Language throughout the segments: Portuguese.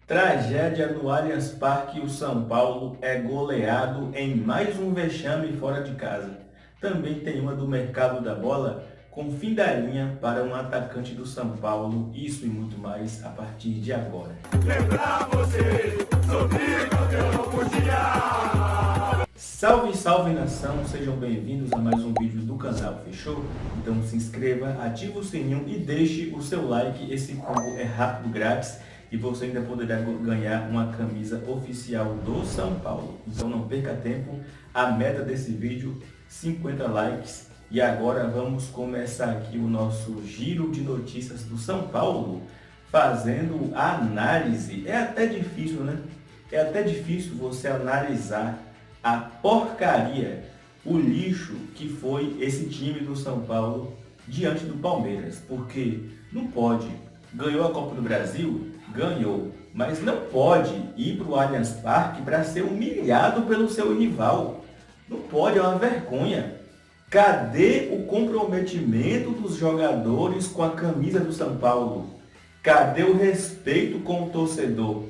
Tragédia no Allianz Parque, o São Paulo é goleado em mais um vexame fora de casa. Também tem uma do mercado da bola, com fim da linha para um atacante do São Paulo, isso e muito mais a partir de agora. Lembrar você, sorrir quando eu não podia. Salve, salve nação, sejam bem-vindos a mais um vídeo do canal, fechou? Então se inscreva, ative o sininho e deixe o seu like, esse combo é rápido, grátis. E você ainda poderá ganhar uma camisa oficial do São Paulo. Então não perca tempo, a meta desse vídeo, 50 likes. E agora vamos começar aqui o nosso giro de notícias do São Paulo, fazendo a análise. É até difícil, né? É até difícil você analisar a porcaria, o lixo que foi esse time do São Paulo diante do Palmeiras. Porque não pode. Ganhou a Copa do Brasil? Ganhou, mas não pode ir para o Allianz Parque para ser humilhado pelo seu rival. Não pode, é uma vergonha. Cadê o comprometimento dos jogadores com a camisa do São Paulo? Cadê o respeito com o torcedor?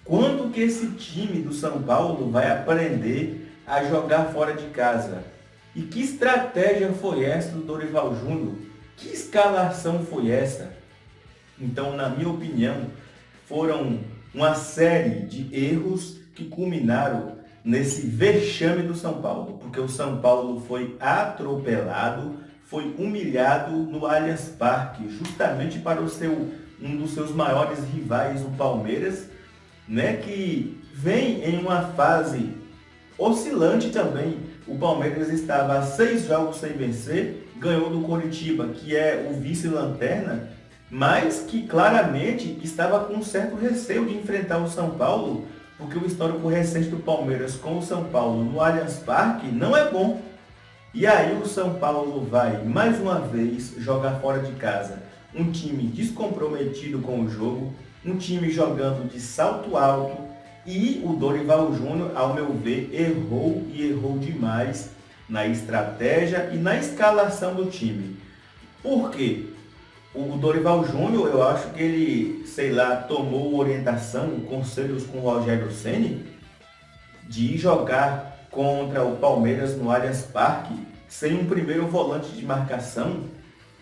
Quando que esse time do São Paulo vai aprender a jogar fora de casa? E que estratégia foi essa do Dorival Júnior? Que escalação foi essa? Então, na minha opinião, foram uma série de erros que culminaram nesse vexame do São Paulo, porque o São Paulo foi atropelado, foi humilhado no Allianz Parque, justamente para um dos seus maiores rivais, o Palmeiras, né, que vem em uma fase oscilante também. O Palmeiras estava a 6 jogos sem vencer, ganhou do Coritiba, que é o vice-lanterna, mas que claramente estava com um certo receio de enfrentar o São Paulo, porque o histórico recente do Palmeiras com o São Paulo no Allianz Parque não é bom. E aí o São Paulo vai, mais uma vez, jogar fora de casa. Um time descomprometido com o jogo, um time jogando de salto alto, e o Dorival Júnior, ao meu ver, errou e errou demais na estratégia e na escalação do time. Por quê? O Dorival Júnior, eu acho que ele, sei lá, tomou orientação, conselhos com o Rogério Ceni de jogar contra o Palmeiras no Allianz Parque sem um primeiro volante de marcação,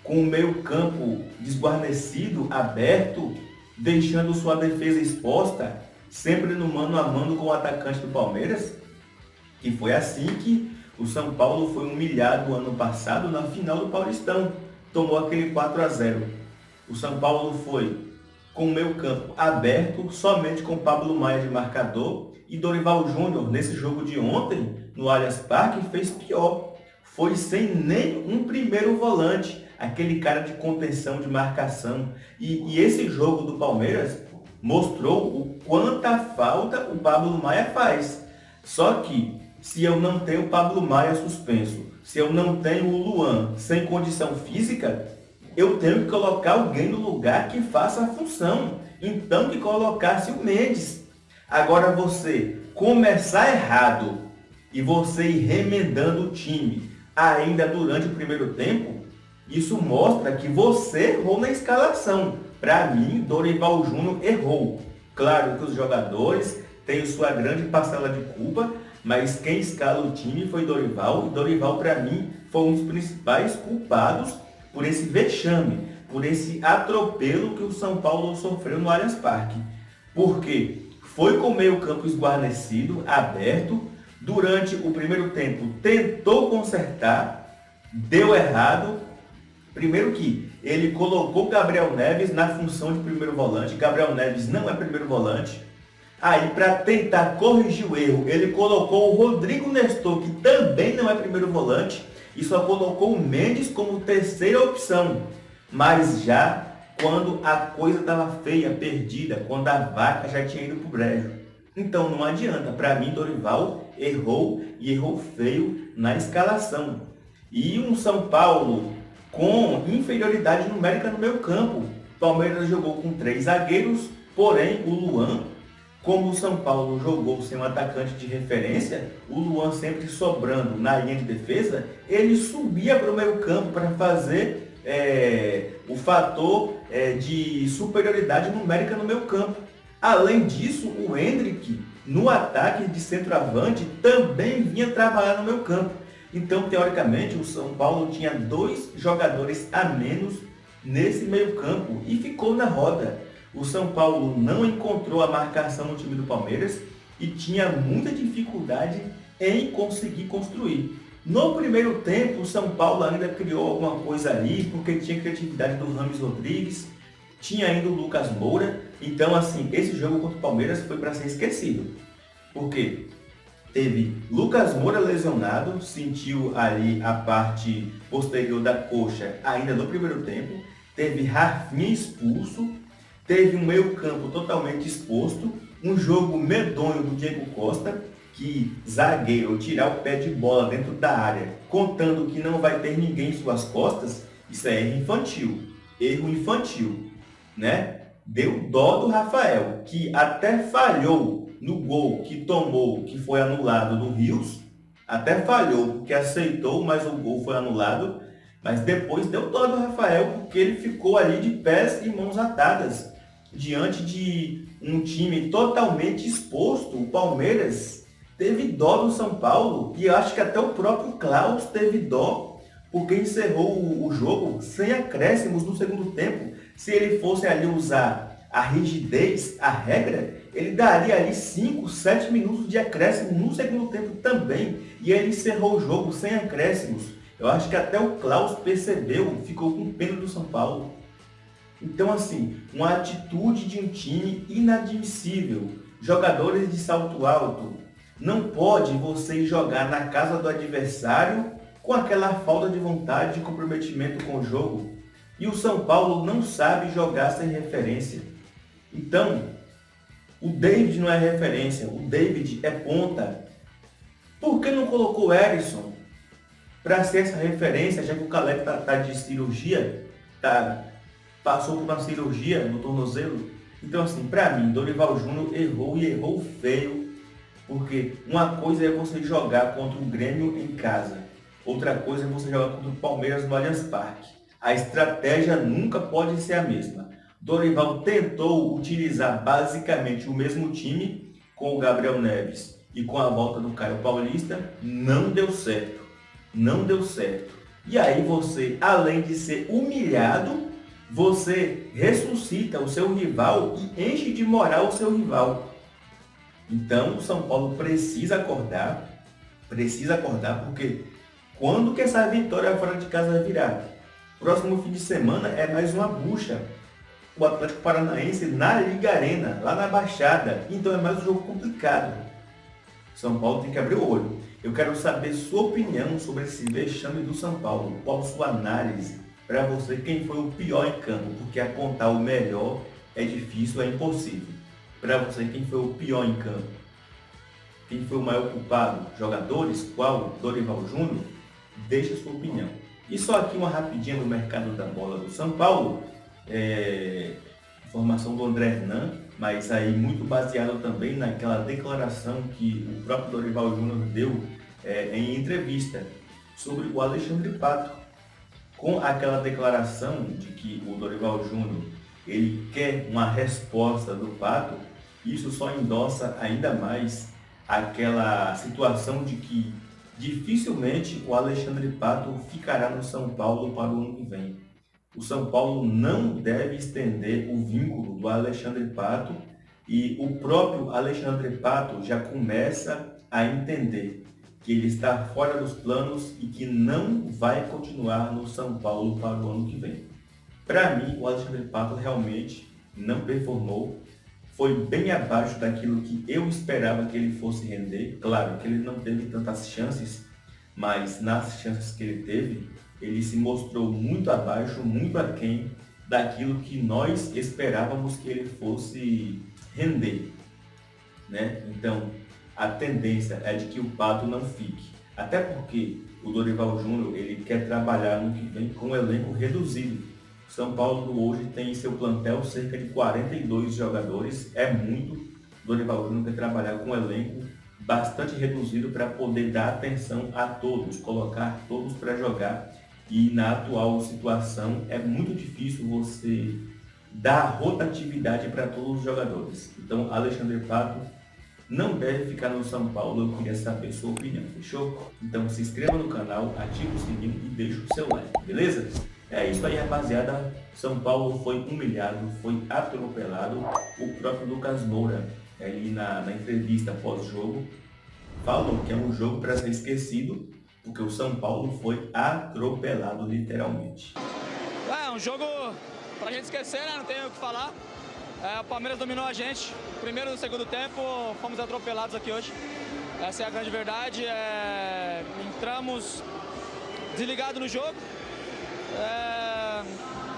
com o meio-campo desguarnecido, aberto, deixando sua defesa exposta, sempre no mano a mano com o atacante do Palmeiras. E foi assim que o São Paulo foi humilhado ano passado na final do Paulistão. Tomou aquele 4-0. O São Paulo foi com o meio campo aberto, somente com Pablo Maia de marcador, e Dorival Júnior, nesse jogo de ontem, no Allianz Parque, fez pior. Foi sem nem um primeiro volante, aquele cara de contenção, de marcação. E esse jogo do Palmeiras mostrou o quanta falta o Pablo Maia faz. Só que, se eu não tenho o Pablo Maia suspenso, se eu não tenho o Luan sem condição física, eu tenho que colocar alguém no lugar que faça a função. Então que colocasse o Mendes. Agora você começar errado e você ir remendando o time ainda durante o primeiro tempo, isso mostra que você errou na escalação. Para mim, Dorival Júnior errou. Claro que os jogadores têm sua grande parcela de culpa, mas quem escala o time foi Dorival, e Dorival, para mim, foi um dos principais culpados por esse vexame, por esse atropelo que o São Paulo sofreu no Allianz Parque. Porque foi com o meio-campo esguarnecido, aberto, durante o primeiro tempo tentou consertar, deu errado. Primeiro que ele colocou Gabriel Neves na função de primeiro volante, Gabriel Neves não é primeiro volante. Aí, para tentar corrigir o erro, ele colocou o Rodrigo Nestor, que também não é primeiro volante, e só colocou o Mendes como terceira opção. Mas já quando a coisa estava feia, perdida, quando a vaca já tinha ido para o brejo. Então não adianta, para mim Dorival errou e errou feio na escalação. E um São Paulo com inferioridade numérica no meio campo. Palmeiras jogou com 3 zagueiros, porém o Luan, como o São Paulo jogou sem um atacante de referência, o Luan sempre sobrando na linha de defesa, ele subia para o meio campo para fazer o fator de superioridade numérica no meio campo. Além disso, o Endrick, no ataque de centroavante, também vinha trabalhar no meio campo. Então, teoricamente, o São Paulo tinha 2 jogadores a menos nesse meio campo e ficou na roda. O São Paulo não encontrou a marcação no time do Palmeiras e tinha muita dificuldade em conseguir construir. No primeiro tempo, o São Paulo ainda criou alguma coisa ali, porque tinha criatividade do Rames Rodrigues, tinha ainda o Lucas Moura. Então, assim, esse jogo contra o Palmeiras foi para ser esquecido. Porque teve Lucas Moura lesionado, sentiu ali a parte posterior da coxa ainda no primeiro tempo. Teve Rafinha expulso, teve um meio-campo totalmente exposto, um jogo medonho do Diego Costa, que zagueiro tirar o pé de bola dentro da área, contando que não vai ter ninguém em suas costas, isso é erro infantil, né? Deu dó do Rafael, que até falhou no gol que tomou, que foi anulado do Rios, até falhou porque aceitou, mas o gol foi anulado, mas depois deu dó do Rafael, porque ele ficou ali de pés e mãos atadas, diante de um time totalmente exposto. O Palmeiras teve dó do São Paulo e eu acho que até o próprio Klaus teve dó, porque encerrou o jogo sem acréscimos no segundo tempo. Se ele fosse ali usar a rigidez, a regra, ele daria ali 5, 7 minutos de acréscimo no segundo tempo também, e ele encerrou o jogo sem acréscimos. Eu acho que até o Klaus percebeu, ficou com pena do São Paulo. Então, assim, uma atitude de um time inadmissível. Jogadores de salto alto. Não pode você jogar na casa do adversário com aquela falta de vontade, de comprometimento com o jogo. E o São Paulo não sabe jogar sem referência. Então, o David não é referência, o David é ponta. Por que não colocou o Erisson para ser essa referência, já que o Caleb tá de cirurgia, passou por uma cirurgia no tornozelo? Então, assim, para mim, Dorival Júnior errou e errou feio, porque uma coisa é você jogar contra o Grêmio em casa, outra coisa é você jogar contra o Palmeiras no Allianz Parque. A estratégia nunca pode ser a mesma. Dorival tentou utilizar basicamente o mesmo time com o Gabriel Neves e com a volta do Caio Paulista, não deu certo. Não deu certo. E aí você, além de ser humilhado, você ressuscita o seu rival e enche de moral o seu rival. Então o São Paulo precisa acordar, porque quando que essa vitória fora de casa vai virar? Próximo fim de semana é mais uma bucha. O Atlético Paranaense na Liga Arena, lá na Baixada. Então é mais um jogo complicado. São Paulo tem que abrir o olho. Eu quero saber sua opinião sobre esse vexame do São Paulo. Qual sua análise? Para você, quem foi o pior em campo? Porque apontar o melhor é difícil, é impossível. Para você, quem foi o pior em campo? Quem foi o maior culpado? Jogadores? Qual? Dorival Júnior? Deixe a sua opinião. E só aqui uma rapidinha no mercado da bola do São Paulo. Informação do André Hernan, mas aí muito baseado também naquela declaração que o próprio Dorival Júnior deu em entrevista sobre o Alexandre Pato. Com aquela declaração de que o Dorival Júnior ele quer uma resposta do Pato, isso só endossa ainda mais aquela situação de que dificilmente o Alexandre Pato ficará no São Paulo para o ano que vem. O São Paulo não deve estender o vínculo do Alexandre Pato e o próprio Alexandre Pato já começa a entender que ele está fora dos planos e que não vai continuar no São Paulo para o ano que vem. Para mim, o Alexandre Pato realmente não performou, foi bem abaixo daquilo que eu esperava que ele fosse render. Claro que ele não teve tantas chances, mas nas chances que ele teve, ele se mostrou muito abaixo, muito aquém daquilo que nós esperávamos que ele fosse render, né? Então, a tendência é de que o Pato não fique. Até porque o Dorival Júnior ele quer trabalhar no que vem com um elenco reduzido. São Paulo hoje tem em seu plantel cerca de 42 jogadores, é muito. O Dorival Júnior quer trabalhar com um elenco bastante reduzido para poder dar atenção a todos, colocar todos para jogar. E na atual situação é muito difícil você dar rotatividade para todos os jogadores. Então, Alexandre Pato não deve ficar no São Paulo. Eu queria saber sua opinião, fechou? Então se inscreva no canal, ative o sininho e deixe o seu like, beleza? É isso aí, rapaziada. São Paulo foi humilhado, foi atropelado. O próprio Lucas Moura, ali na entrevista pós-jogo, falou que é um jogo para ser esquecido, porque o São Paulo foi atropelado literalmente. É um jogo pra gente esquecer, né? Não tem o que falar. O Palmeiras dominou a gente. Primeiro e no segundo tempo, fomos atropelados aqui hoje. Essa é a grande verdade. Entramos desligados no jogo.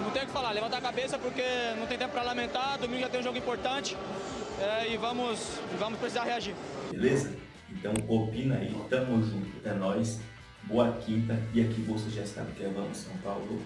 Não tem o que falar, levantar a cabeça porque não tem tempo para lamentar. Domingo já tem um jogo importante e vamos precisar reagir. Beleza? Então opina aí, tamo junto, é nóis. Boa quinta e aqui você já sabe que é Vamos São Paulo.